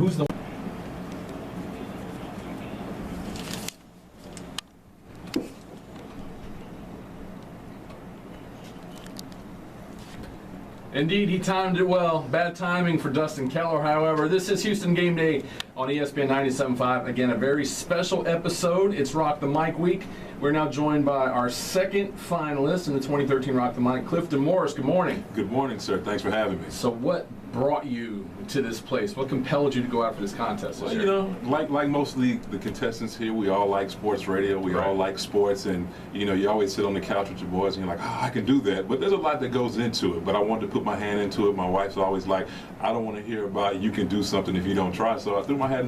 who's the Indeed, he timed it well. Bad timing for Dustin Keller, however. This is Houston Game Day on ESPN 97.5. Again, a very special episode. It's Rock the Mic Week. We're now joined by our second finalist in the 2013 Rock the Mic, Clifton Morris. Good morning. Good morning, sir. Thanks for having me. So what brought you to this place? What compelled you to go out for this contest this year? You know, like most of the contestants here, we all like sports radio. We all like sports, and you always sit on the couch with your boys, and you're like, I can do that. But there's a lot that goes into it. But I wanted to put my hand into it. My wife's always like, I don't want to hear about you can do something if you don't try. So I threw my hat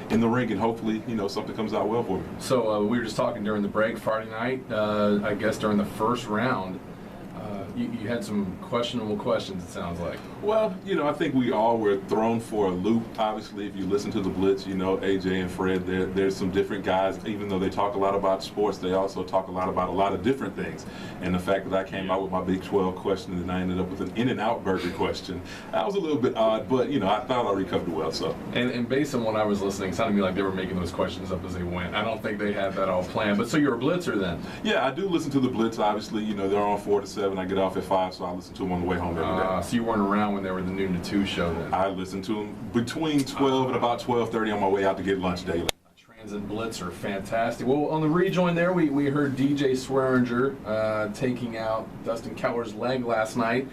in the ring, and hopefully, something comes out well for me. So we were just talking during the break Friday night. I guess during the first round. You had some questionable questions, it sounds like. Well, I think we all were thrown for a loop. Obviously, if you listen to the Blitz, AJ and Fred, there's some different guys. Even though they talk a lot about sports, they also talk a lot about a lot of different things. And the fact that I came out with my Big 12 question and I ended up with an In-N-Out burger question, that was a little bit odd, but, I thought I recovered well, so. And based on what I was listening, it sounded to me like they were making those questions up as they went. I don't think they had that all planned. But so you're a Blitzer then? Yeah, I do listen to the Blitz, obviously. They're on 4 to 7. I get off at 5, so I listen to them on the way home every day. So you weren't around when they were the noon to 2 show then? I listened to them between 12 and about 12:30 on my way out to get lunch daily. Transit Blitz are fantastic. Well, on the rejoin there, we heard DJ Swearinger taking out Dustin Keller's leg last night.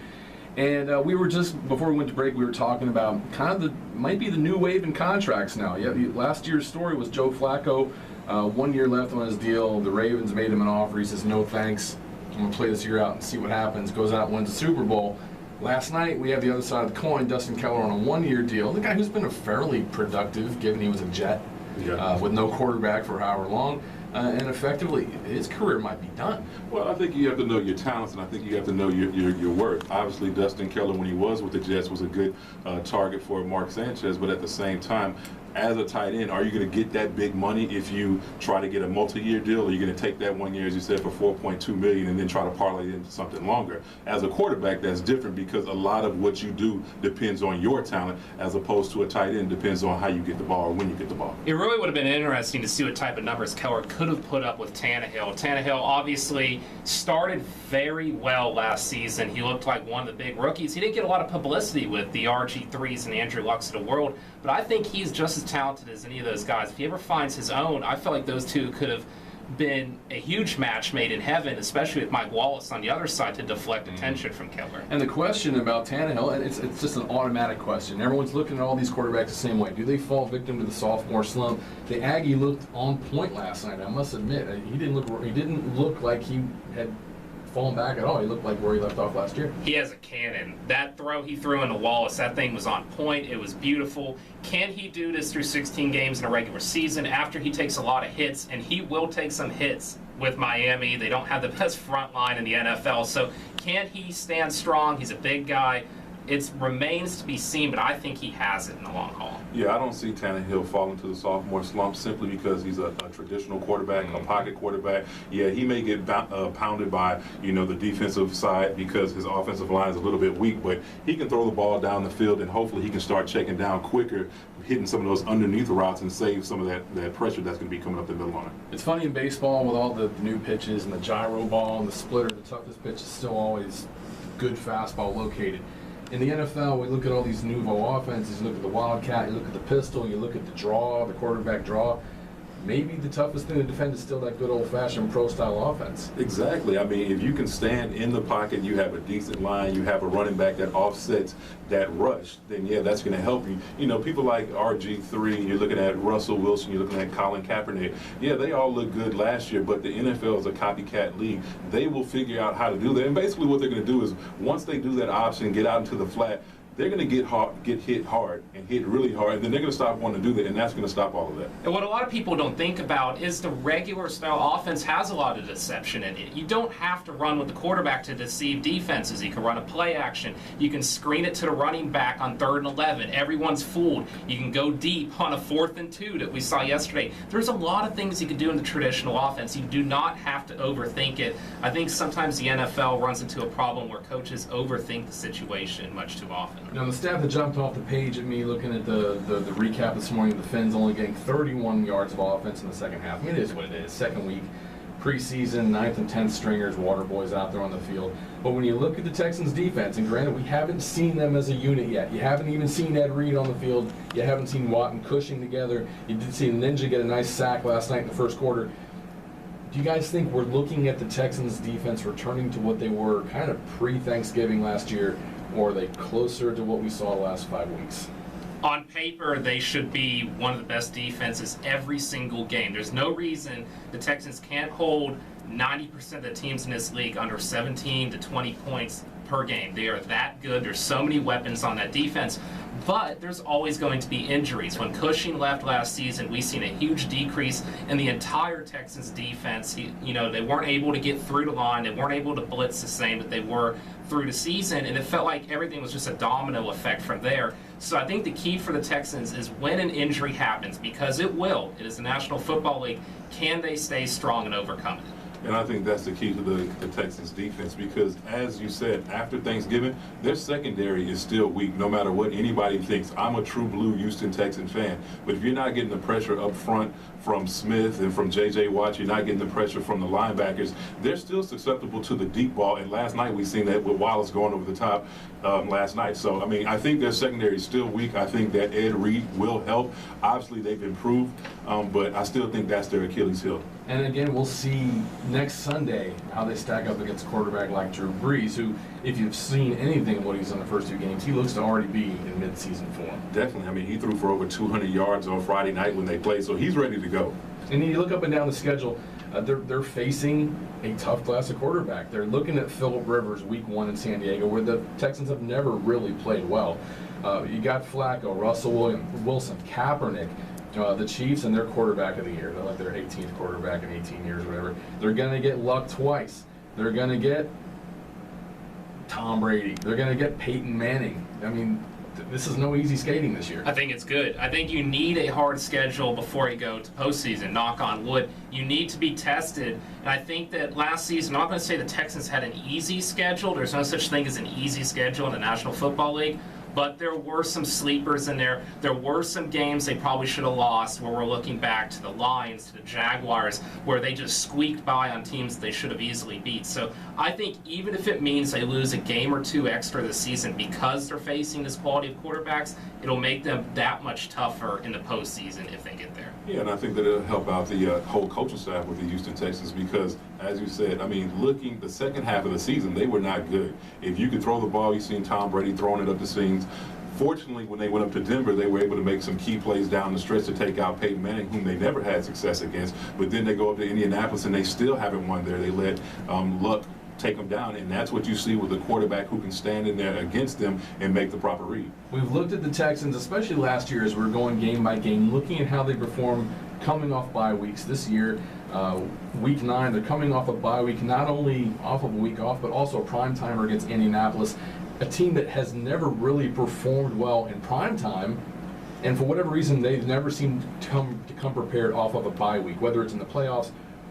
And we were just, before we went to break, we were talking about kind of might be the new wave in contracts now. Yeah, last year's story was Joe Flacco, 1 year left on his deal. The Ravens made him an offer. He says, no thanks. I'm going to play this year out and see what happens. Goes out and wins the Super Bowl. Last night, we have the other side of the coin, Dustin Keller on a 1-year deal. The guy who's been a fairly productive, given he was a Jet, with no quarterback for however long. And effectively, his career might be done. Well, I think you have to know your talents, and I think you have to know your worth. Obviously, Dustin Keller, when he was with the Jets, was a good target for Mark Sanchez, but at the same time, as a tight end, are you going to get that big money if you try to get a multi-year deal? Or are you going to take that 1 year, as you said, for $4.2 million and then try to parlay it into something longer? As a quarterback, that's different because a lot of what you do depends on your talent, as opposed to a tight end depends on how you get the ball or when you get the ball. It really would have been interesting to see what type of numbers Keller could have put up with Tannehill. Tannehill obviously started very well last season. He looked like one of the big rookies. He didn't get a lot of publicity with the RG3s and the Andrew Lucks of the world, but I think he's just as talented as any of those guys. If he ever finds his own, I feel like those two could have been a huge match made in heaven, especially with Mike Wallace on the other side to deflect attention from Keller. And the question about Tannehill, and it's just an automatic question. Everyone's looking at all these quarterbacks the same way. Do they fall victim to the sophomore slump? The Aggie looked on point last night. I must admit, he didn't look like he had fallen back at all. He looked like where he left off last year. He has a cannon. That throw he threw into Wallace, that thing was on point. It was beautiful. Can he do this through 16 games in a regular season after he takes a lot of hits? And he will take some hits with Miami. They don't have the best front line in the NFL. So can he stand strong? He's a big guy. It remains to be seen, but I think he has it in the long haul. Yeah, I don't see Tannehill falling to the sophomore slump simply because he's a traditional quarterback, a pocket quarterback. Yeah, he may get pounded by, the defensive side because his offensive line is a little bit weak, but he can throw the ball down the field, and hopefully he can start checking down quicker, hitting some of those underneath routes and save some of that pressure that's going to be coming up the middle line. It's funny in baseball with all the new pitches and the gyro ball and the splitter, the toughest pitch is still always good fastball located. In the NFL, we look at all these nouveau offenses. You look at the Wildcat, you look at the pistol, you look at the draw, the quarterback draw. Maybe the toughest thing to defend is still that good old-fashioned pro-style offense. Exactly. I mean, if you can stand in the pocket, you have a decent line, you have a running back that offsets that rush, then yeah, that's going to help you. People like RG3, you're looking at Russell Wilson, you're looking at Colin Kaepernick. Yeah, they all look good last year, but the NFL is a copycat league. They will figure out how to do that. And basically what they're going to do is once they do that option, get out into the flat, they're going to get hit hard and hit really hard, and then they're going to stop wanting to do that, and that's going to stop all of that. And what a lot of people don't think about is the regular style offense has a lot of deception in it. You don't have to run with the quarterback to deceive defenses. You can run a play action. You can screen it to the running back on 3rd and 11. Everyone's fooled. You can go deep on a 4th and 2 that we saw yesterday. There's a lot of things you can do in the traditional offense. You do not have to overthink it. I think sometimes the NFL runs into a problem where coaches overthink the situation much too often. Now, the stat that jumped off the page at me looking at the recap this morning, the Finns only getting 31 yards of offense in the second half. I mean, it is what it is. Second week, preseason, 9th and 10th stringers, water boys out there on the field. But when you look at the Texans' defense, and granted, we haven't seen them as a unit yet. You haven't even seen Ed Reed on the field. You haven't seen Watt and Cushing together. You did see Ninja get a nice sack last night in the first quarter. Do you guys think we're looking at the Texans' defense returning to what they were kind of pre-Thanksgiving last year, or are they closer to what we saw the last 5 weeks? On paper, they should be one of the best defenses every single game. There's no reason the Texans can't hold 90% of the teams in this league under 17 to 20 points per game. They are that good. There's so many weapons on that defense. But there's always going to be injuries. When Cushing left last season, we've seen a huge decrease in the entire Texans defense. They weren't able to get through the line. They weren't able to blitz the same that they were through the season, and it felt like everything was just a domino effect from there. So I think the key for the Texans is when an injury happens, because it will. It is the National Football League. Can they stay strong and overcome it? And I think that's the key to the Texans defense, because as you said, after Thanksgiving, their secondary is still weak no matter what anybody thinks. I'm a true blue Houston Texan fan, but if you're not getting the pressure up front from Smith and from J.J. Watt, you're not getting the pressure from the linebackers, they're still susceptible to the deep ball. And last night we seen that with Wallace going over the top last night. So, I mean, I think their secondary is still weak. I think that Ed Reed will help. Obviously, they've improved, but I still think that's their Achilles heel. And again, we'll see next Sunday how they stack up against a quarterback like Drew Brees, who, if you've seen anything of what he's done the first 2 games, he looks to already be in mid-season form. Definitely. I mean, he threw for over 200 yards on Friday night when they played, so he's ready to go. And you look up and down the schedule, they're facing a tough class of quarterback. They're looking at Phillip Rivers week 1 in San Diego, where the Texans have never really played well. You got Flacco, Russell Wilson, Kaepernick, the Chiefs, and their quarterback of the year. They're like their 18th quarterback in 18 years or whatever. They're going to get Luck twice. They're going to get Tom Brady. They're going to get Peyton Manning. I mean, this is no easy skating this year. I think it's good. I think you need a hard schedule before you go to postseason, knock on wood. You need to be tested. And I think that last season, I'm not going to say the Texans had an easy schedule. There's no such thing as an easy schedule in the National Football League. But there were some sleepers in there. There were some games they probably should have lost, where we're looking back to the Lions, to the Jaguars, where they just squeaked by on teams they should have easily beat. So I think even if it means they lose a game or 2 extra this season because they're facing this quality of quarterbacks, it'll make them that much tougher in the postseason if they get there. Yeah, and I think that it'll help out the whole coaching staff with the Houston Texans, because, as you said, I mean, looking the second half of the season, they were not good. If you could throw the ball, you've seen Tom Brady throwing it up the seams. Fortunately, when they went up to Denver, they were able to make some key plays down the stretch to take out Peyton Manning, whom they never had success against. But then they go up to Indianapolis, and they still haven't won there. They let Luck take them down, and that's what you see with a quarterback who can stand in there against them and make the proper read. We've looked at the Texans, especially last year, as we're going game by game, looking at how they perform coming off bye weeks. This year, week 9, they're coming off a bye week, not only off of a week off, but also a prime-timer against Indianapolis, a team that has never really performed well in prime time, and for whatever reason, they've never seemed to come prepared off of a bye week, whether it's in the playoffs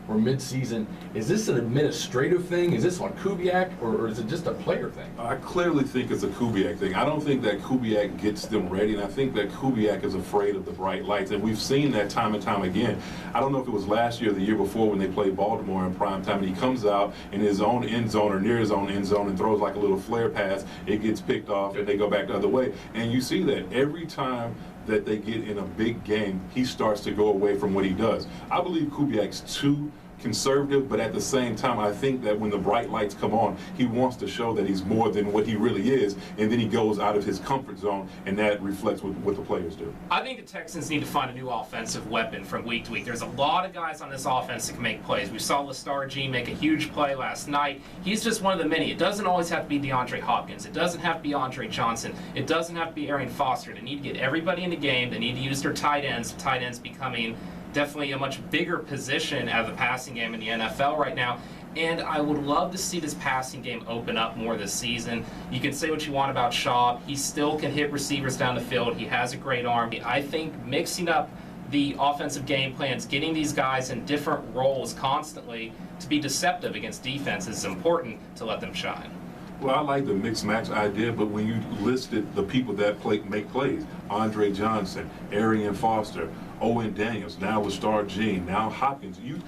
or mid-season. Is this an administrative thing? Is this on Kubiak, or is it just a player thing? I clearly think it's a Kubiak thing. I don't think that Kubiak gets them ready, and I think that Kubiak is afraid of the bright lights, and we've seen that time and time again. I don't know if it was last year or the year before when they played Baltimore in prime time, and he comes out in his own end zone or near his own end zone and throws like a little flare pass. It gets picked off, and they go back the other way. And you see that every time that they get in a big game, he starts to go away from what he does. I believe Kubiak's too conservative, but at the same time, I think that when the bright lights come on, he wants to show that he's more than what he really is, and then he goes out of his comfort zone, and that reflects what the players do. I think the Texans need to find a new offensive weapon from week to week. There's a lot of guys on this offense that can make plays. We saw Lestargi make a huge play last night. He's just one of the many. It doesn't always have to be DeAndre Hopkins. It doesn't have to be Andre Johnson. It doesn't have to be Arian Foster. They need to get everybody in the game. They need to use their tight ends. Tight ends becoming definitely a much bigger position out of the passing game in the NFL right now. And I would love to see this passing game open up more this season. You can say what you want about Shaw. He still can hit receivers down the field. He has a great arm. I think mixing up the offensive game plans, getting these guys in different roles constantly to be deceptive against defense is important to let them shine. Well, I like the mixed match idea, but when you listed the people that make plays, Andre Johnson, Arian Foster, Owen Daniels, now with Star Gene, now Hopkins, you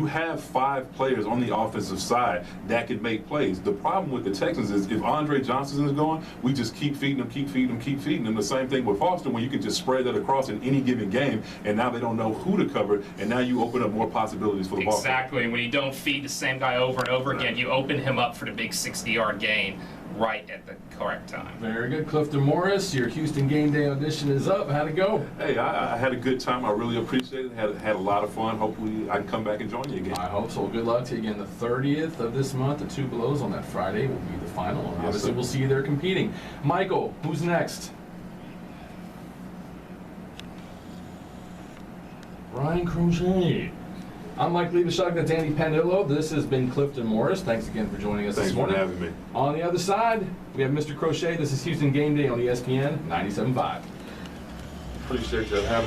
have 5 players on the offensive side that can make plays. The problem with the Texans is if Andre Johnson is going, we just keep feeding them, keep feeding them, keep feeding them. The same thing with Foster when you can just spread that across in any given game, and now they don't know who to cover, and now you open up more possibilities for the ball. Exactly. When you don't feed the same guy over and over again, you open him up for the big 60-yard gain right at the correct time. Very good. Clifton Morris, your Houston Game Day audition is up. How'd it go? Hey, I had a good time. I really appreciate it. Had a lot of fun. Hopefully I can come back and join you again. I hope so. Good luck to you again. The 30th of this month at Two Belows on that Friday will be the final. And Yes, obviously, sir. we'll see you there competing. Michael, who's next? Ryan Crochet. I'm Mike Leibishock. That's Andy Pandillo. This has been Clifton Morris. Thanks again for joining us Thanks this for morning. having me. On the other side, we have Mr. Crochet. This is Houston Game Day on ESPN 97.5. Appreciate you. Have